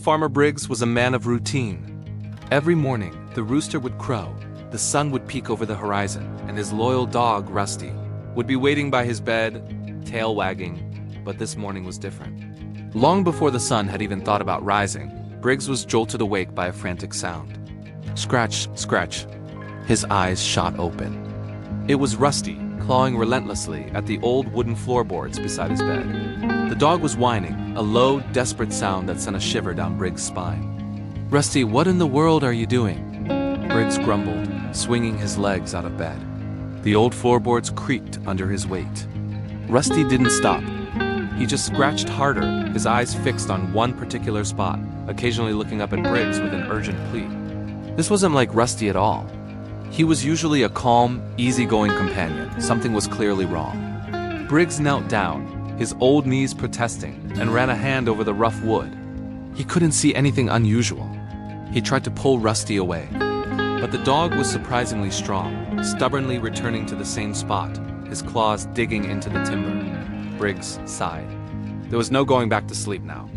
Farmer Briggs was a man of routine. Every morning, the rooster would crow, the sun would peek over the horizon, and his loyal dog, Rusty, would be waiting by his bed, tail wagging, but this morning was different. Long before the sun had even thought about rising, Briggs was jolted awake by a frantic sound. Scratch, scratch. His eyes shot open. It was Rusty, clawing relentlessly at the old wooden floorboards beside his bed. The dog was whining, a low, desperate sound that sent a shiver down Briggs' spine. "Rusty, what in the world are you doing?" Briggs grumbled, swinging his legs out of bed. The old floorboards creaked under his weight. Rusty didn't stop. He just scratched harder, his eyes fixed on one particular spot, occasionally looking up at Briggs with an urgent plea. This wasn't like Rusty at all. He was usually a calm, easygoing companion. Something was clearly wrong. Briggs knelt down, his old knees protesting, and ran a hand over the rough wood. He couldn't see anything unusual. He tried to pull Rusty away, but the dog was surprisingly strong, stubbornly returning to the same spot, his claws digging into the timber. Briggs sighed. There was no going back to sleep now.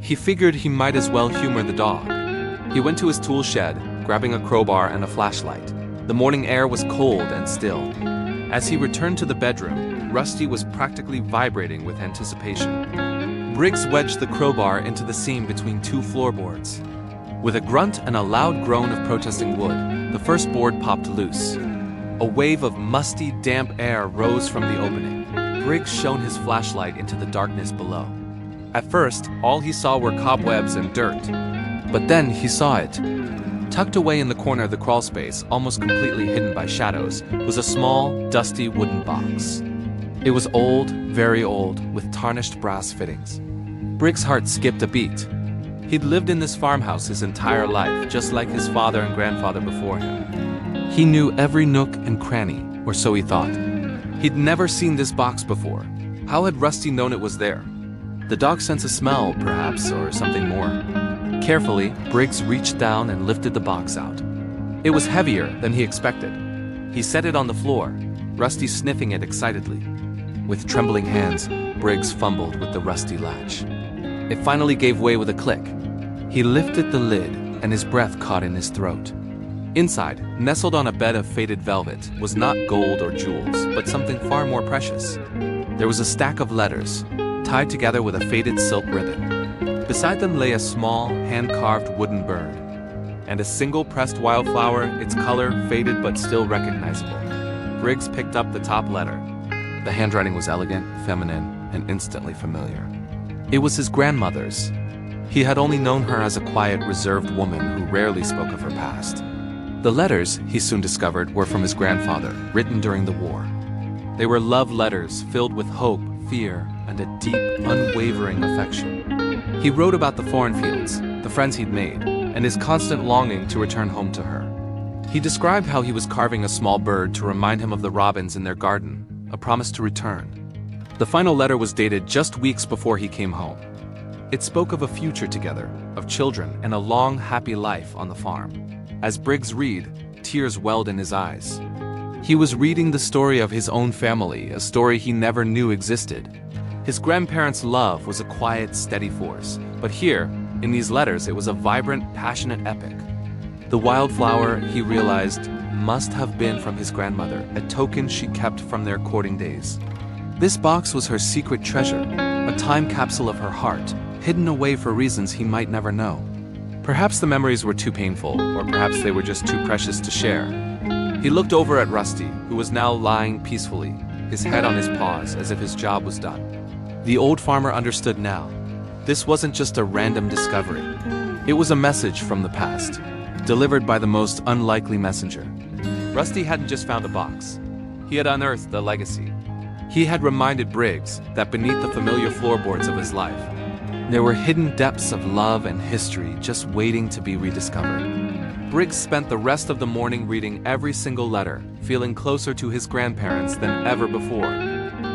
He figured he might as well humor the dog. He went to his tool shed, grabbing a crowbar and a flashlight. The morning air was cold and still. As he returned to the bedroom, Rusty was practically vibrating with anticipation. Briggs wedged the crowbar into the seam between two floorboards. With a grunt and a loud groan of protesting wood, the first board popped loose. A wave of musty, damp air rose from the opening. Briggs shone his flashlight into the darkness below. At first, all he saw were cobwebs and dirt. But then he saw it. Tucked away in the corner of the crawlspace, almost completely hidden by shadows, was a small, dusty wooden box. It was old, very old, with tarnished brass fittings. Briggs' heart skipped a beat. He'd lived in this farmhouse his entire life, just like his father and grandfather before him. He knew every nook and cranny, or so he thought. He'd never seen this box before. How had Rusty known it was there? The dog sensed a smell, perhaps, or something more. Carefully, Briggs reached down and lifted the box out. It was heavier than he expected. He set it on the floor, Rusty sniffing it excitedly. With trembling hands, Briggs fumbled with the rusty latch. It finally gave way with a click. He lifted the lid, and his breath caught in his throat. Inside, nestled on a bed of faded velvet, was not gold or jewels, but something far more precious. There was a stack of letters, tied together with a faded silk ribbon. Beside them lay a small, hand-carved wooden bird, and a single pressed wildflower, its color faded but still recognizable. Briggs picked up the top letter. The handwriting was elegant, feminine, and instantly familiar. It was his grandmother's. He had only known her as a quiet, reserved woman who rarely spoke of her past. The letters, he soon discovered, were from his grandfather, written during the war. They were love letters filled with hope, fear, and a deep, unwavering affection. He wrote about the foreign fields, the friends he'd made, and his constant longing to return home to her. He described how he was carving a small bird to remind him of the robins in their garden, a promise to return. The final letter was dated just weeks before he came home. It spoke of a future together, of children, and a long, happy life on the farm. As Briggs read, tears welled in his eyes. He was reading the story of his own family, a story he never knew existed. His grandparents' love was a quiet, steady force, but here, in these letters, it was a vibrant, passionate epic. The wildflower, he realized, must have been from his grandmother, a token she kept from their courting days. This box was her secret treasure, a time capsule of her heart, hidden away for reasons he might never know. Perhaps the memories were too painful, or perhaps they were just too precious to share. He looked over at Rusty, who was now lying peacefully, his head on his paws, as if his job was done. The old farmer understood now. This wasn't just a random discovery. It was a message from the past, delivered by the most unlikely messenger. Rusty hadn't just found a box. He had unearthed a legacy. He had reminded Briggs that beneath the familiar floorboards of his life, there were hidden depths of love and history just waiting to be rediscovered. Briggs spent the rest of the morning reading every single letter, feeling closer to his grandparents than ever before.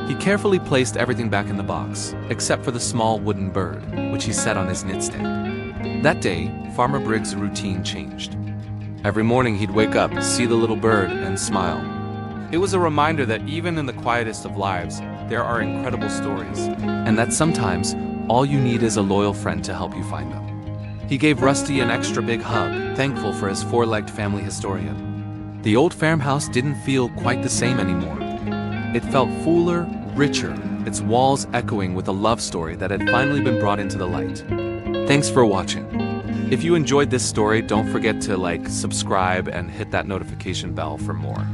He carefully placed everything back in the box, except for the small wooden bird, which he set on his knitstand. That day, Farmer Briggs' routine changed. Every morning he'd wake up, see the little bird, and smile. It was a reminder that even in the quietest of lives, there are incredible stories, and that sometimes all you need is a loyal friend to help you find them. He gave Rusty an extra big hug, thankful for his four-legged family historian. The old farmhouse didn't feel quite the same anymore. It felt fuller, richer, its walls echoing with a love story that had finally been brought into the light. Thanks for watching. If you enjoyed this story, don't forget to like, subscribe, and hit that notification bell for more.